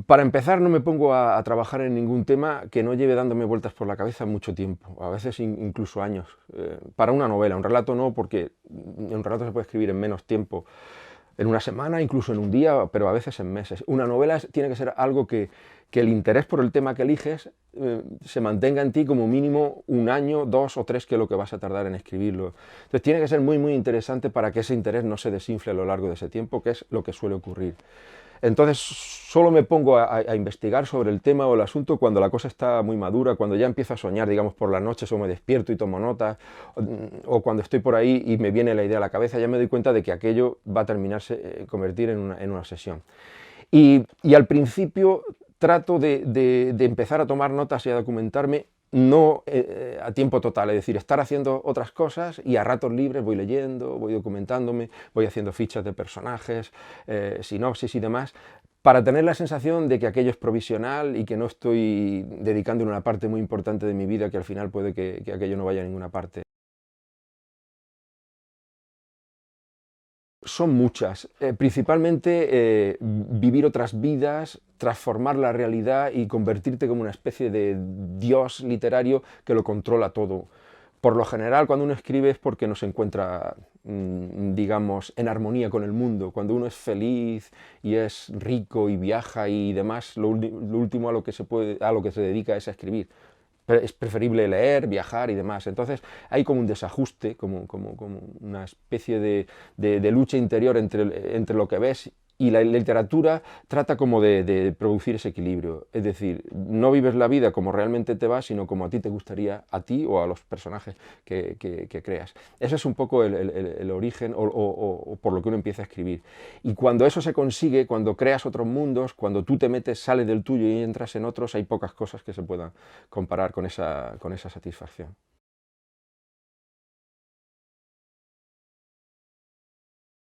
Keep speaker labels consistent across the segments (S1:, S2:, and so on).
S1: Para empezar, no me pongo a trabajar en ningún tema que no lleve dándome vueltas por la cabeza mucho tiempo, a veces incluso años. Para una novela, un relato no, porque un relato se puede escribir en menos tiempo, en una semana, incluso en un día, pero a veces en meses. Una novela tiene que ser algo que el interés por el tema que eliges se mantenga en ti como mínimo un año, 2 o 3, que es lo que vas a tardar en escribirlo. Entonces tiene que ser muy, muy interesante para que ese interés no se desinfle a lo largo de ese tiempo, que es lo que suele ocurrir. Entonces solo me pongo a investigar sobre el tema o el asunto cuando la cosa está muy madura, cuando ya empiezo a soñar, digamos, por las noches, o me despierto y tomo notas, o cuando estoy por ahí y me viene la idea a la cabeza, ya me doy cuenta de que aquello va a terminarse, convertir en una sesión. Y al principio trato de empezar a tomar notas y a documentarme, no a tiempo total, es decir, estar haciendo otras cosas y a ratos libres voy leyendo, voy documentándome, voy haciendo fichas de personajes, sinopsis y demás, para tener la sensación de que aquello es provisional y que no estoy dedicando una parte muy importante de mi vida, que al final puede que aquello no vaya a ninguna parte. Son muchas, principalmente vivir otras vidas, transformar la realidad y convertirte como una especie de dios literario que lo controla todo. Por lo general, cuando uno escribe es porque no se encuentra, digamos, en armonía con el mundo. Cuando uno es feliz y es rico y viaja y demás, lo último a lo que se dedica es a escribir. Es preferible leer, viajar y demás. Entonces hay como un desajuste, como una especie de lucha interior entre lo que ves, y la literatura trata como de producir ese equilibrio. Es decir, no vives la vida como realmente te va, sino como a ti te gustaría, a ti o a los personajes que creas. Ese es un poco el origen o por lo que uno empieza a escribir. Y cuando eso se consigue, cuando creas otros mundos, cuando tú te metes, sales del tuyo y entras en otros, hay pocas cosas que se puedan comparar con esa satisfacción.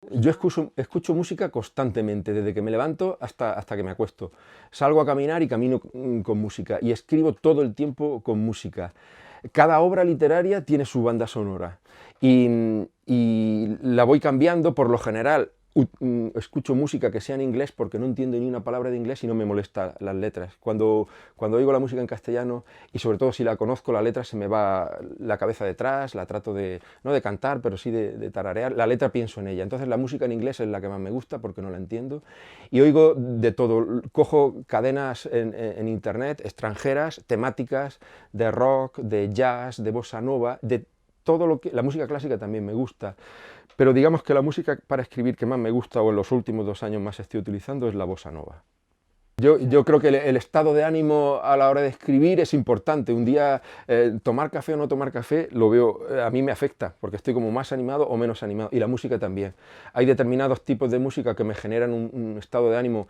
S1: Yo escucho música constantemente, desde que me levanto hasta que me acuesto. Salgo a caminar y camino con música, y escribo todo el tiempo con música. Cada obra literaria tiene su banda sonora y la voy cambiando. Por lo general escucho música que sea en inglés porque no entiendo ni una palabra de inglés y no me molesta las letras. Cuando oigo la música en castellano, y sobre todo si la conozco, la letra, se me va la cabeza detrás, la trato no de cantar, pero sí de tararear. La letra pienso en ella. Entonces la música en inglés es la que más me gusta porque no la entiendo. Y oigo de todo. Cojo cadenas en internet extranjeras, temáticas, de rock, de jazz, de bossa nova, de todo lo que... La música clásica también me gusta, pero digamos que la música para escribir que más me gusta, o en los últimos 2 años más estoy utilizando, es la bossa nova. Yo creo que el estado de ánimo a la hora de escribir es importante. Un día, tomar café o no tomar café, lo veo, a mí me afecta, porque estoy como más animado o menos animado, y la música también. Hay determinados tipos de música que me generan un estado de ánimo,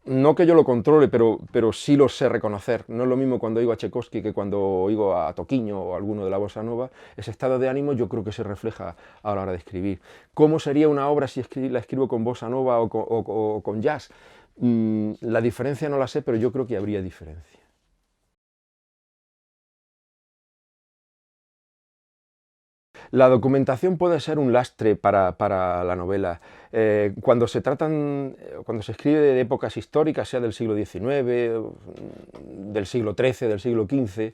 S1: no que yo lo controle, pero sí lo sé reconocer. No es lo mismo cuando oigo a Tchaikovsky que cuando oigo a Toquinho o a alguno de la bossa nova. Ese estado de ánimo yo creo que se refleja a la hora de escribir. ¿Cómo sería una obra si la escribo con bossa nova o con jazz? La diferencia no la sé, pero yo creo que habría diferencia. La documentación puede ser un lastre para la novela. Cuando se escribe de épocas históricas, sea del siglo XIX, del siglo XIII, del siglo XV,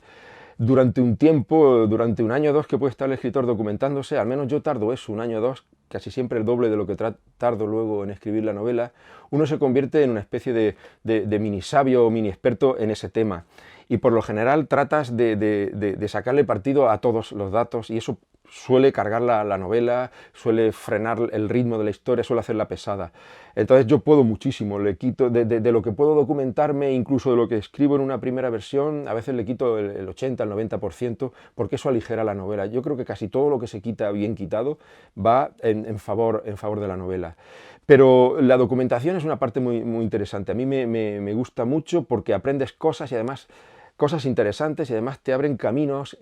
S1: durante un tiempo, durante un año o dos que puede estar el escritor documentándose, al menos yo tardo eso, un año o dos, casi siempre el doble de lo que tardo luego en escribir la novela. Uno se convierte en una especie de mini sabio o mini experto en ese tema. Y por lo general tratas de sacarle partido a todos los datos, y eso suele cargar la novela, suele frenar el ritmo de la historia, suele hacerla pesada. Entonces yo puedo muchísimo, le quito de lo que puedo documentarme, incluso de lo que escribo en una primera versión, a veces le quito el 80, el 90%, porque eso aligera la novela. Yo creo que casi todo lo que se quita bien quitado va en favor de la novela. Pero la documentación es una parte muy, muy interesante. A mí me gusta mucho porque aprendes cosas, y además cosas interesantes y además te abren caminos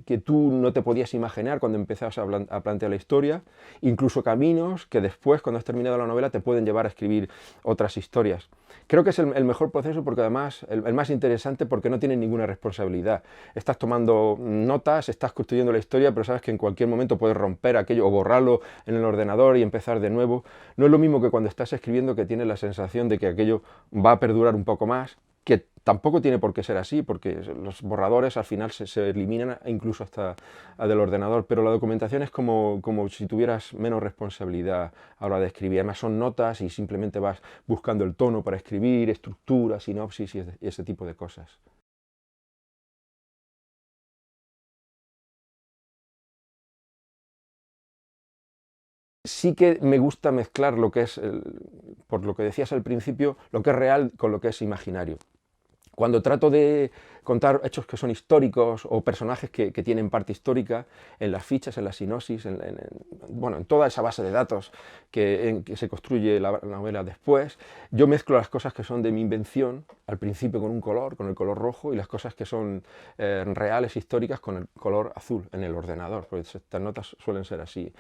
S1: que tú no te podías imaginar cuando empezabas a plantear la historia, incluso caminos que después, cuando has terminado la novela, te pueden llevar a escribir otras historias. Creo que es el mejor proceso porque además el más interesante porque no tienes ninguna responsabilidad. Estás tomando notas, estás construyendo la historia, pero sabes que en cualquier momento puedes romper aquello o borrarlo en el ordenador y empezar de nuevo. No es lo mismo que cuando estás escribiendo, que tienes la sensación de que aquello va a perdurar un poco más, que tampoco tiene por qué ser así, porque los borradores al final se eliminan incluso hasta del ordenador, pero la documentación es como si tuvieras menos responsabilidad a la hora de escribir. Además son notas y simplemente vas buscando el tono para escribir, estructura, sinopsis y ese tipo de cosas. Sí que me gusta mezclar lo que es, por lo que decías al principio, lo que es real con lo que es imaginario. Cuando trato de contar hechos que son históricos o personajes que tienen parte histórica, en las fichas, en la sinopsis, bueno, en toda esa base de datos en que se construye la novela después, yo mezclo las cosas que son de mi invención, al principio con un color, con el color rojo, y las cosas que son reales, históricas, con el color azul en el ordenador, porque estas notas suelen ser así.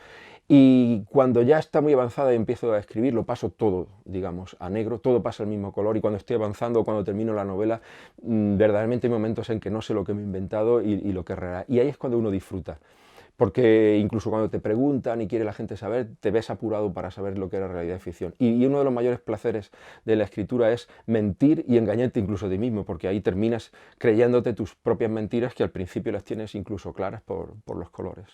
S1: Y cuando ya está muy avanzada y empiezo a escribir, lo paso todo, digamos, a negro, todo pasa el mismo color, y cuando estoy avanzando, cuando termino la novela, verdaderamente hay momentos en que no sé lo que me he inventado y lo que es real. Y ahí es cuando uno disfruta. Porque incluso cuando te preguntan y quiere la gente saber, te ves apurado para saber lo que era realidad y ficción. Y uno de los mayores placeres de la escritura es mentir y engañarte incluso a ti mismo, porque ahí terminas creyéndote tus propias mentiras que al principio las tienes incluso claras por los colores.